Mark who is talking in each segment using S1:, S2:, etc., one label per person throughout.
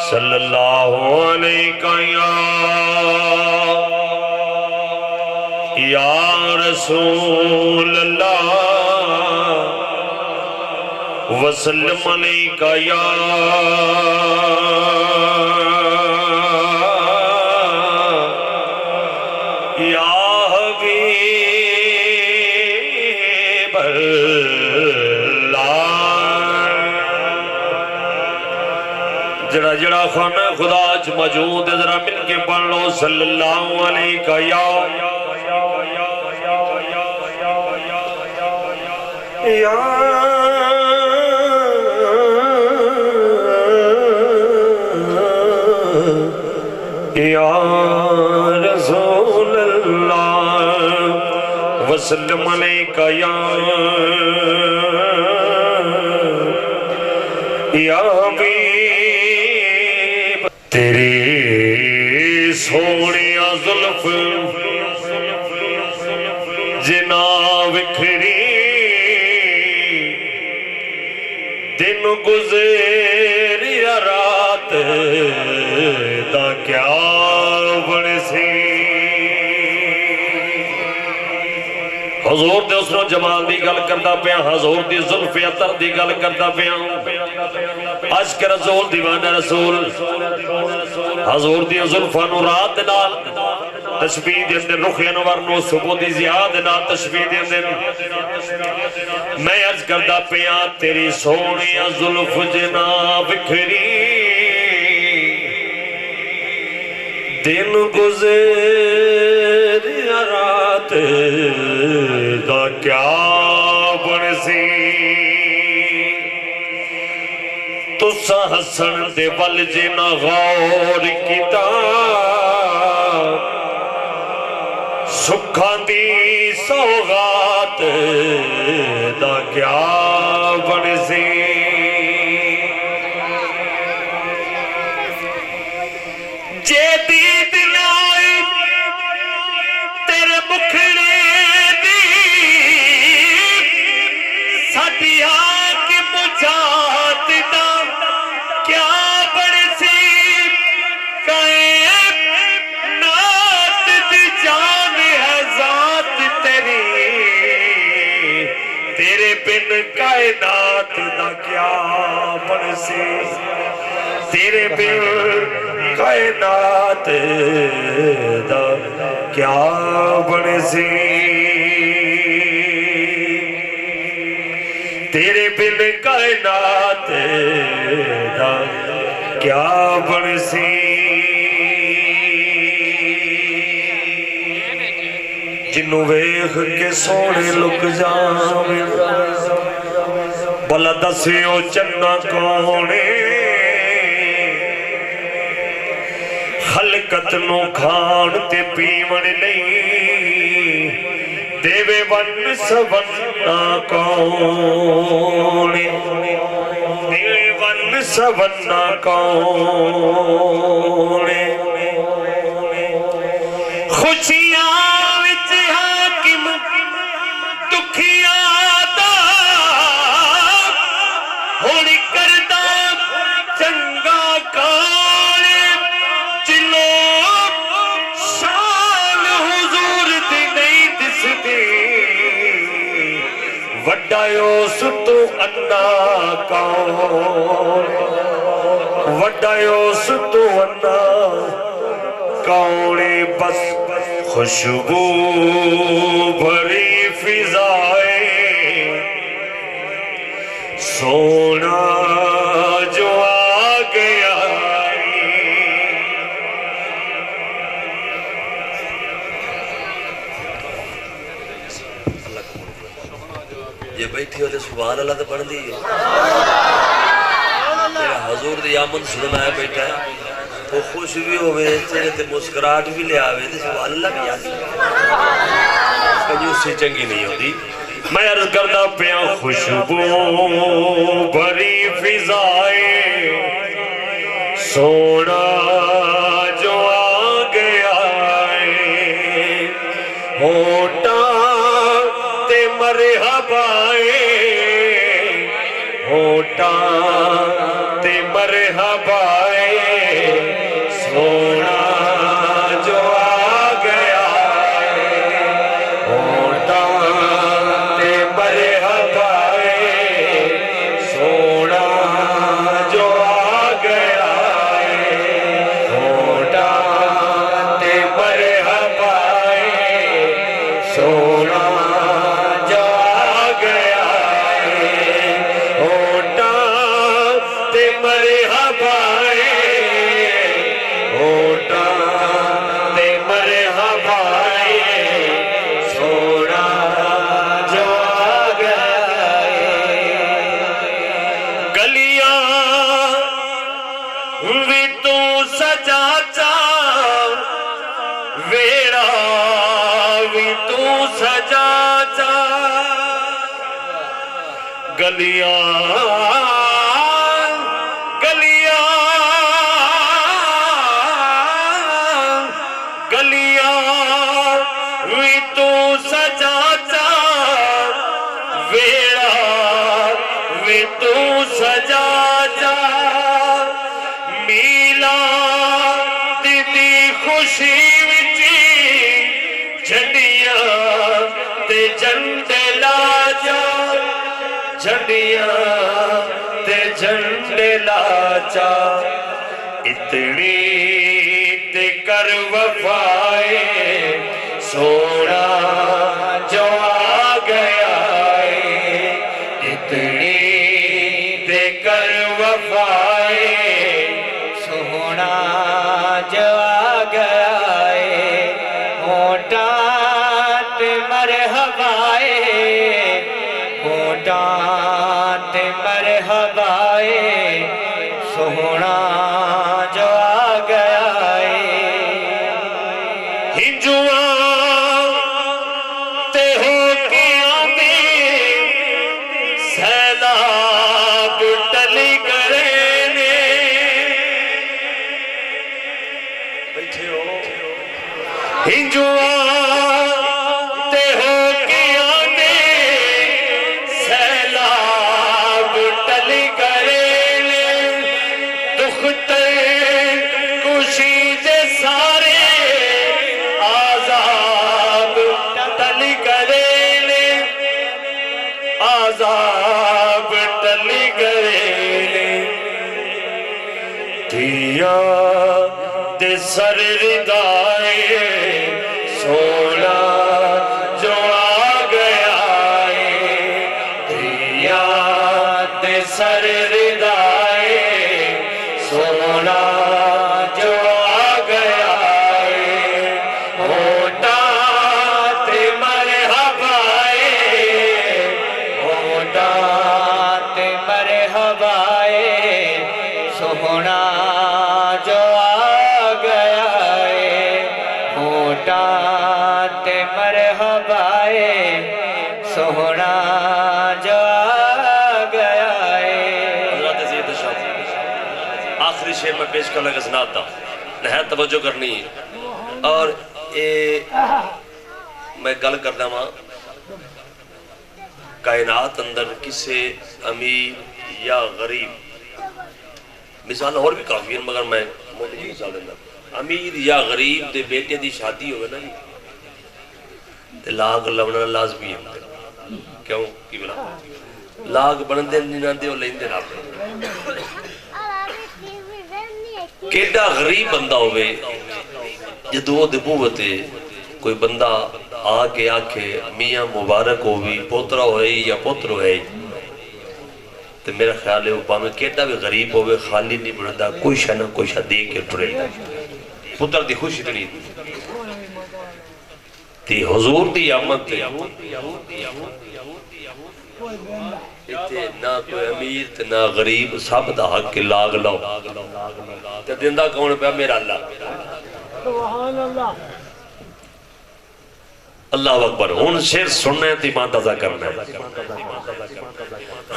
S1: صلی اللہ علیہ یا رسول اللہ وسلم علیکہ یا حبیب اللہ جڑا جڑا خانہ خدا چ موجود ہے ذرا مل کے پڑھ لو صلی اللہ علیہ یا رسول اللہ وسلم علیکہ یا حبیب تیری سونی زلف جنا وکھری دن گزری رات دا کیا بڑی سی حضور دے حسن و جمال دی گل کردا پیا حضور دی زلف عطر دی گل کردا پیا عشق رسول دیوانہ رسول حضور دی زلفاں نو رات نال تشبیہ دے اندر رخ انور نو صبح دی ضیاء دے نال تشبیہ دے اندر میں عرض کردا پیا تیری سونی زلف جنا بکھری دن گزر رات دا کیا بن سی تسا حسن دے ول جنا غور کیتا سکھاں دی سوغات دا کیا بن سی جے دید لائی تیرے مکھڑے دی ساڈی آنکھ مجھات دا کیا بن سی کائنات دی جان ہے ذات تیری تیرے بن کائنات دا کیا بن سی تیرے بن کائنات دا کیا بن سی تیرے بن کائنات دا کیا بن سی جنوں ویکھ کے سونے لک جاویں بھلا دسیو چنگا کونے خلقت نو کھان تے پیون نہیں دیوے ون سونا کون دیوے ون سونا کون خوشیاں وچ حاکم دکھیاں دا ہونی کردا چنگا کون شان حضور دی نہیں دسدی وڈا اس تو انا کون وڈا اس تو انا کون بس خوشبو بھری فضائے سونا جو آ گیا یہ بیٹھی ہوتے سبحان اللہ تو پڑھ دی حضور دی آمن سننا ہے بیٹھا ہے وہ خوش بھی ہوئے چہرے تے مسکراہٹ بھی لے آوے تے سبحان اللہ بھی آتی کنجوسی چنگی نہیں ہوتی میں عرض کرتا پیا خوشبو بھری فضائے سونا جو آ گیا ہے ہوٹاں تے مرحبا ہوٹاں تے مرحبا سونا جو آ گیا ہوٹاں تے مرحبا سونا جو آ گیا ہوٹاں تے مرحبا سونا جو آ گیا مرحبا ہوٹاں تے مرحبا سونا جو آ گیا گلیاں وی تو سجا چا ویڑا وی تو سجا چا گلیاں سجا جا میلا دی خوشی وچی جھنڈیاں تے جھنڈے لا جا جھنڈیاں تے جھنڈے لا جا اتنی تے کر وفائے سونا جو آ گیا اتنی کر وفائے سونا جو آ گیا ہوٹاں تے مرحبا ہوٹاں تے مرحبا سونا جو آ گیا ہنجواں تے ہو کے آندے سیلاب ٹلی کرنے بیٹھے ہو ہنجواں تے ہو کے آنے سیلاب ٹلی کرنے دختر کشی دے سارے عذاب ٹلی کرنے عذاب ٹلی کرنے دیا دے سر ردائے سونا جو آ گیا دیا دے سر ردائے سونا جو آ گیا ہوٹاں تے مرحبا مرحبا سونا جو آ گیا ہوٹاں تے مرحبا سونا جو آ گیا حضرت سید شاہ آخری شعر میں پیش کرنا غزنات تھا نہایت توجہ کرنی اور میں گل کرنا ہاں کائنات اندر کسے امیر یا غریب مثال اور بھی کافی ہیں مگر میں موٹی جی مثال دینا امیر یا غریب دے بیٹے دی شادی ہوئے نا تے لاغ لبنا لازمی ہے کیوں کی بنا لاغ بنندے نہیں دے اور لیندے نہ اپنے کیڈا غریب بندہ ہوئے جدو دبوتے کوئی بندہ آکے آکھے میاں مبارک ہوئی پوترہ ہوئے یا پوتر ہوئے تو میرا خیال ہے اوپا میں کیٹا بھی غریب ہوئے خالی نہیں بڑھتا کوئی شاہ نہ کوئی شاہ دے کے ٹرے پتر دی خوش اتنی تی حضور دی آمد تی اتنے نہ کوئی امیر تے نہ غریب سب دا حق کے لاغ لاؤ تے دندہ کون پہ میرا اللہ سبحان اللہ اللہ اکبر ہون شیر سننے تی ماں تازہ کرنا ہے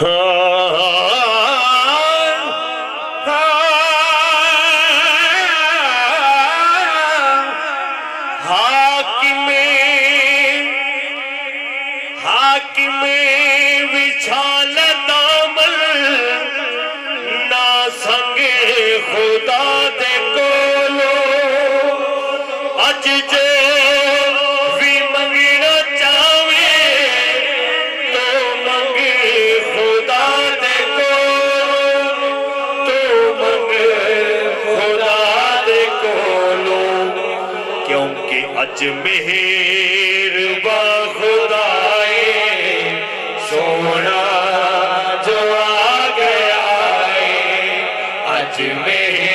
S1: ہاں اج مہر با خدائے سونا جو آ گیا ہے اج مہر